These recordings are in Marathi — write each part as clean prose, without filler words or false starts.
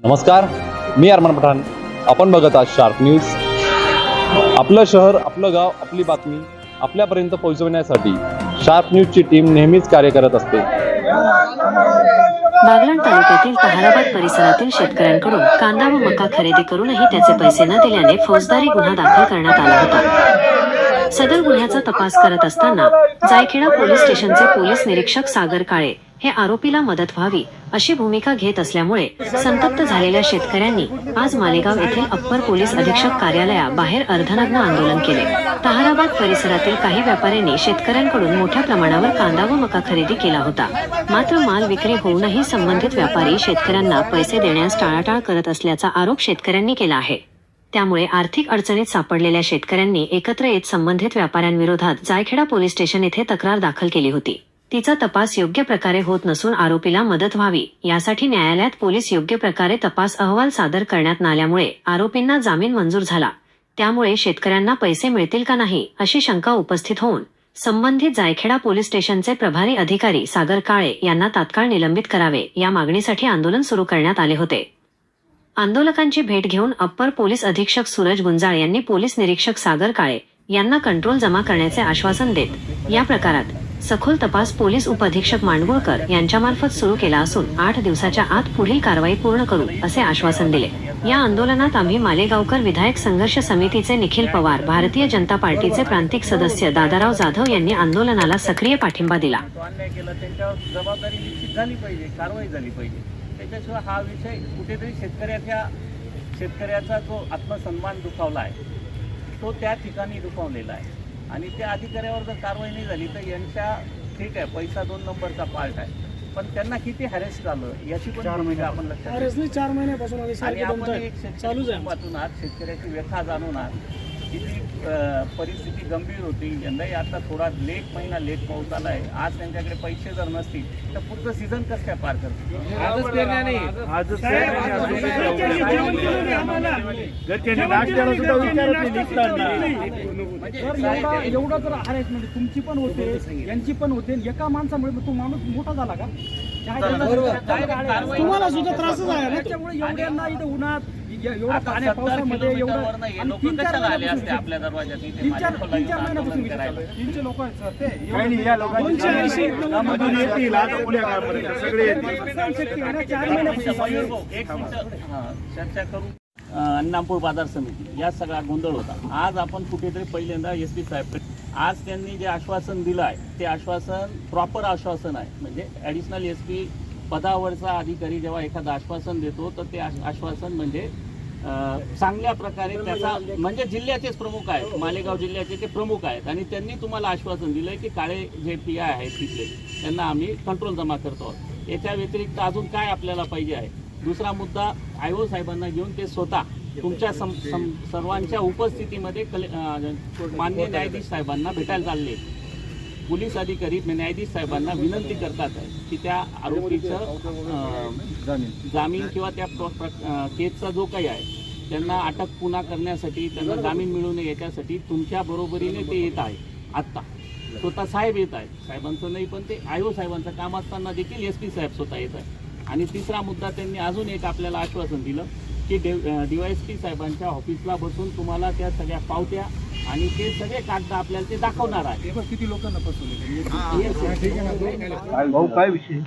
नमस्कार, मी अरमान पठाण. आपण बघत आहात शार्प न्यूज. आपलं शहर, आपलं गाव, आपली बातमी आपल्यापर्यंत पोहोचवण्यासाठी शार्प न्यूजची टीम नेहमीच कार्य करत असते. बागलाण तालुक्यातील ताहराबाद परिसरातील शेतकऱ्यांकडून कांदा व मका खरेदी करूनही त्याचे पैसे न दिल्याने फौजदारी गुन्हा दाखल करण्यात आला होता. सदर गुन्ह्याचा तपास करत असताना जायखेडा पोलीस स्टेशनचे पोलीस निरीक्षक सागर काळे हे आरोपीला मदत व्हावी अशी भूमिका घेत असल्यामुळे संतप्त झालेल्या शेतकऱ्यांनी आज मालेगाव येथील अप्पर पोलीस अधीक्षक कार्यालयाबाहेर अर्धनग्न आंदोलन केले. ताहराबाद परिसरातील काही व्यापाऱ्यांनी शेतकऱ्यांकडून मोठ्या प्रमाणावर कांदा व मका खरेदी केला होता. मात्र माल विक्री होऊनही संबंधित व्यापारी शेतकऱ्यांना पैसे देण्यास टाळाटाळ करत असल्याचा आरोप शेतकऱ्यांनी केला आहे. त्यामुळे आर्थिक अडचणीत सापडलेल्या शेतकऱ्यांनी एकत्र येत संबंधित व्यापाऱ्यांविरोधात जायखेडा पोलीस स्टेशन येथे तक्रार दाखल केली होती. तिचा तपास योग्य प्रकारे होत नसून आरोपीला मदत व्हावी यासाठी न्यायालयात पोलीस योग्य प्रकारे तपास अहवाल सादर करण्यात नाल्यामुळे आरोपींना जामीन मंजूर झाला. त्यामुळे शेतकऱ्यांना पैसे मिळतील का नाही अशी शंका उपस्थित होऊन संबंधित जायखेडा पोलीस स्टेशनचे प्रभारी अधिकारी सागर काळे यांना तात्काळ निलंबित करावे या मागणीसाठी आंदोलन सुरू करण्यात आले होते. आंदोलकांची भेट घेऊन अप्पर पोलीस अधीक्षक सूरज गुंजाळ यांनी पोलीस निरीक्षक सागर काळे यांना कंट्रोल जमा करण्याचे आश्वासन देत या प्रकारात सखोल तपास पोलीस उपअधीक्षक मांडगुळकर यांच्यामार्फत सुरू केला असून 8 दिवसाच्या आत पुढील कारवाई पूर्ण करू असे आश्वासन दिले. या आंदोलनात आम्ही मालेगावकर विधायक संघर्ष समितीचे निखिल पवार, भारतीय जनता पार्टीचे प्रांतिक सदस्य दादाराव जाधव यांनी आंदोलनाला सक्रिय पाठिंबा दिला. जबाबदारी निश्चित झाली पाहिजे, कारवाई झाली पाहिजे. त्याच्याशिवाय हा विषय कुठेतरी शेतकऱ्याचा जो आत्मसन्मान दुखावला आहे तो त्या ठिकाणी दुखावलेला आहे. आणि त्या अधिकाऱ्यावर जर कारवाई नाही झाली तर यांच्या ठीक आहे, पैसा 2 नंबरचा पार्ट आहे, पण त्यांना किती हॅरेस झालं याची पण भूमिका आपण लक्षात घेऊ. 4 महिन्यापासून आणि आपण एक शेतकऱ्याची व्यथा जाणून आहात किती परिस्थिती गंभीर होती. यंदाही आता थोडा महिना लेट पाऊस आला आहे. आज त्यांच्याकडे पैसे जर नसतील तर पुढचं सीझन कसं काय पार करतील. एवढं जर हॅरेसमेंट तुमची पण होते, यांची पण होते, एका माणसामुळे तो माणूस मोठा झाला का? तुम्हाला सुद्धा त्रासच आहे ना. त्यामुळे एवढ्यांना इथं उन्हात एवढं पाण्या पावसामध्ये एवढं कशाला आले असते आपल्या दरवाजात. 3-4 महिन्यापासून तीनशे लोक आहेत सर. चर्चा करू. अन्नापूर बाजार समिती या सगळा गोंधळ होता. आज आपण कुठेतरी पहिल्यांदा SP साहेब आज त्यांनी जे आश्वासन दिलं आहे ते आश्वासन प्रॉपर आश्वासन आहे. म्हणजे ॲडिशनल SP पदावरचा अधिकारी जेव्हा एखादं आश्वासन देतो तर ते आश्वासन म्हणजे चांगल्या प्रकारे त्याचा म्हणजे जिल्ह्याचेच प्रमुख आहेत, मालेगाव जिल्ह्याचे ते प्रमुख आहेत आणि त्यांनी तुम्हाला आश्वासन दिलं आहे की काळे जे PI आहेत तिथले त्यांना आम्ही कंट्रोल जमा करतो आहोत. याच्या व्यतिरिक्त अजून काय आपल्याला पाहिजे आहे. दुसरा मुद्दा IO साहेबांना घेऊन ते स्वतः तुमच्या सर्वांच्या उपस्थितीमध्ये माननीय न्यायाधीश साहेबांना भेटायला चालले. पोलीस अधिकारी न्यायाधीश साहेबांना विनंती करतात की त्या आरोपीचं जामीन किंवा त्या केसचा जो काही आहे त्यांना अटक पुन्हा करण्यासाठी, त्यांना जामीन मिळू नये याच्यासाठी तुमच्या बरोबरीने ते येत आहे. आत्ता स्वतः साहेब येत आहेत. साहेबांचं नाही पण ते IO साहेबांचं काम असताना देखील SP साहेब स्वतः येत आहे. आणि तिसरा मुद्दा त्यांनी अजून एक आपल्याला आश्वासन दिलं की DYSP साहेबांच्या ऑफिसला बसून तुम्हाला त्या सगळ्या पावत्या आणि ते सगळे कागद आपल्याला ते दाखवणार आहे. किती लोकांना फसवले. काय विषय?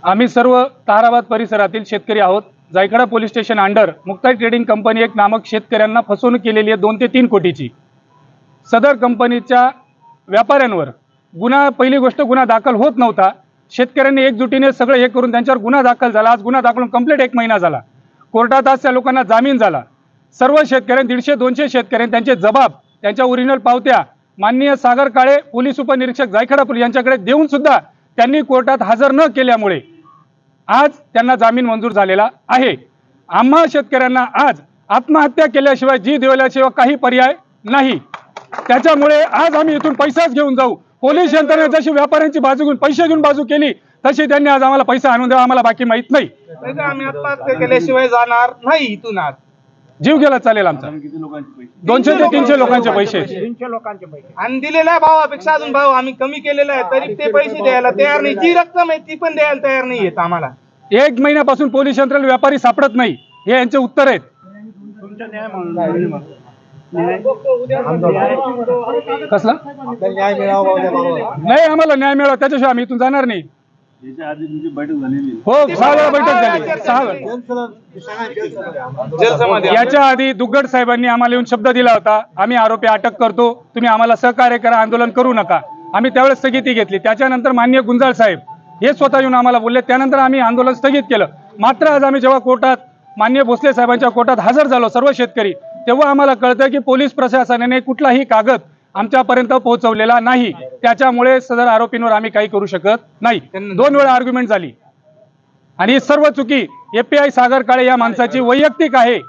आम्ही सर्व ताहराबाद परिसरातील शेतकरी आहोत. Jaykheda police station under Muktai trading company एक नामक शेतकऱ्यांना फसवणूक केलेली आहे 2 ते 3 कोटीची. सदर कंपनीच्या व्यापाऱ्यांवर पहिली गोष्ट गुन्हा दाखल होत नव्हता. शेतकऱ्यांनी एकजुटीने सगळं हे करून त्यांच्यावर गुन्हा दाखल झाला. आज गुन्हा दाखल कंप्लीट 1 महिना झाला. कोर्टात आज त्या लोकांना जामीन झाला. सर्व शेतकऱ्यांनी 150-200 शेतकऱ्यांनी त्यांचे जबाब, त्यांच्या ओरिजिनल पावत्या माननीय सागर काळे पोलीस उपनिरीक्षक जायखेडा पोलीस यांच्याकडे देऊन सुद्धा त्यांनी कोर्टात हजर न केल्यामुळे आज त्यांना जामीन मंजूर झालेला आहे. आम्हा शेतकऱ्यांना आज आत्महत्या केल्याशिवाय जी दिल्याशिवाय काही पर्याय नाही. त्याच्यामुळे आज आम्ही इथून पैसाच घेऊन जाऊ. पोलीस यंत्रणा जशी व्यापाऱ्यांची बाजू घेऊन पैसे घेऊन बाजू केली तशी त्यांनी आज आम्हाला पैसा आणून द्यावा. आम्हाला बाकी माहित नाही. आम्ही आत्महत्या केल्याशिवाय जाणार नाही इथून. आज जीव गेला चालेल आमचा. 200 ते 300 लोकांचे पैसे. 300 लोकांचे पैसे आणि दिलेल्या भावापेक्षा अजून भाव आम्ही कमी केलेला आहे तरी ते पैसे द्यायला तयार नाही. जी रक्कम आहे ती पण द्यायला तयार नाही येत आम्हाला. 1 महिन्यापासून पोलीस यंत्रणेला व्यापारी सापडत नाही. हे यांचे उत्तर आहेत. कसला नाही, आम्हाला न्याय मिळावा त्याच्याशिवाय आम्ही इथून जाणार नाही. हो, 6 वेळा बैठक झाली, 6 वेळा. याच्या आधी दुग्गड साहेबांनी आम्हाला येऊन शब्द दिला होता, आम्ही आरोपी अटक करतो, तुम्ही आम्हाला सहकार्य करा, आंदोलन करू नका. आम्ही त्यावेळेस स्थगिती घेतली. त्याच्यानंतर माननीय गुंजाळ साहेब हे स्वतः येऊन आम्हाला बोलले, त्यानंतर आम्ही आंदोलन स्थगित केलं. मात्र आज आम्ही जेव्हा कोर्टात माननीय भोसले साहेबांच्या कोर्टात हजर झालो सर्व शेतकरी, तेव्हा आम्हाला कळतं की पोलीस प्रशासनाने कुठलाही कागद आमच्यापर्यंत पोहोचवलेला नाही. त्याच्यामुळे सदर आरोपींवर आम्ही काही करू शकत नाही. 2 वेळा आर्ग्युमेंट झाली आणि सर्व चुकी API सागर काळे या माणसाची वैयक्तिक आहे.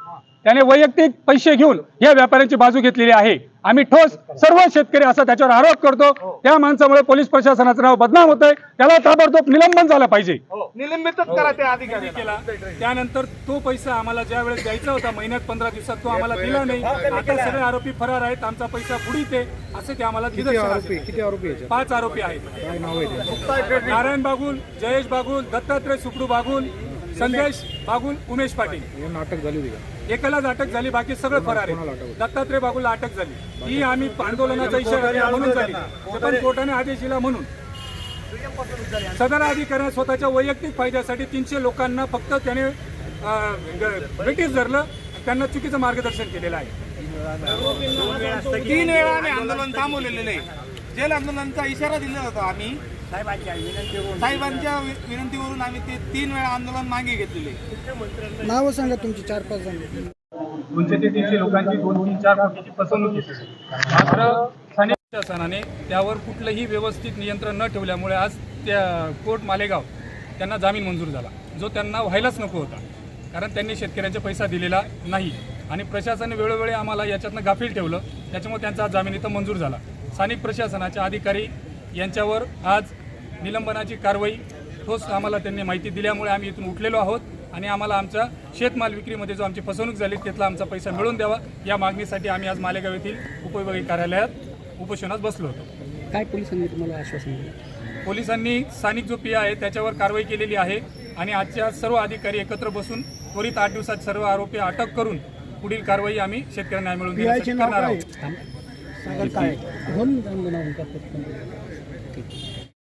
त्याने वैयक्तिक पैसे घेऊन या व्यापाऱ्यांची बाजू घेतलेली आहे. आम्ही ठोस सर्व शेतकरी असा त्याच्यावर आरोप करतो. त्या माणसामुळे पोलीस प्रशासनाचं नाव बदनाम होतंय. त्याला ताबडतोब निलंबन झालं पाहिजे. निलंबितच करा त्या अधिकारी केला. त्यानंतर तो पैसा आम्हाला ज्या वेळेस द्यायचा होता महिन्यात 15 दिवसात तो आम्हाला दिला नाही. आता सगळे आरोपी फरार आहेत, आमचा पैसा बुडीत आहे असे ते आम्हाला किती आरोपी 5 आरोपी आहेत. काय नाव आहे नारायण बागुल, जयेश बागुल, दत्तात्रय सुकडू बागुल, संदेश बागुल, उमेश पाटील. अटक झाली होती का? एकालाच अटक झाली, बाकी सगळे फरार आहे. दत्तात्रय बागुलला अटक झाली, ही आम्ही आंदोलनाचा इशारा दिला म्हणून झाली, पण कोर्टाने आदेश दिला म्हणून. सदर अधिकाऱ्याने स्वतःच्या वैयक्तिक फायद्यासाठी 300 लोकांना फक्त त्याने ब्रिटिश धरलं, त्यांना चुकीचं मार्गदर्शन केलेलं आहे. 3 वेळा आम्ही आंदोलन थांबवलेलं आहे. जेल आंदोलनाचा इशारा दिला होता आम्ही साहेबांच्या विनंतीवरून आम्ही ते 3 वेळा आंदोलन मागे घेतलेले. नाव सांगा तुमची 4-5 जण. 200 ते 300 लोकांची 2-4 कोटीची फसवणूक केली. मात्र स्थानिक प्रशासनाने त्यावर कुठलंही व्यवस्थित नियंत्रण न ठेवल्यामुळे आज त्या कोर्ट मालेगाव त्यांना जामीन मंजूर झाला, जो त्यांना व्हायलाच नको होता. कारण त्यांनी शेतकऱ्यांचा पैसा दिलेला नाही आणि प्रशासनाने वेळोवेळी आम्हाला याच्यातनं गाफील ठेवलं, त्याच्यामुळे त्यांचा जामीन इथं मंजूर झाला. स्थानिक प्रशासनाचे अधिकारी यांच्यावर आज निलंबनाची कारवाई ठोस आम्हाला त्यांनी माहिती दिल्यामुळे आम्ही इथून उठलेलो आहोत आणि आम्हाला आमच्या शेतमाल विक्रीमध्ये जो आमची फसवणूक झाली त्यातला आमचा पैसा मिळवून द्यावा या मागणीसाठी आम्ही आज मालेगाव येथील उपविभागीय कार्यालयात उपोषणास बसलो होतो. काय पोलिसांनी तुम्हाला आश्वासन दिलं? पोलिसांनी स्थानिक जो PI आहे त्याच्यावर कारवाई केलेली आहे आणि आजच्या सर्व अधिकारी एकत्र बसून त्वरित 8 दिवसात सर्व आरोपी अटक करून पुढील कारवाई आम्ही शेतकऱ्यांना न्याय मिळवून देण्यासाठी करणार आहोत.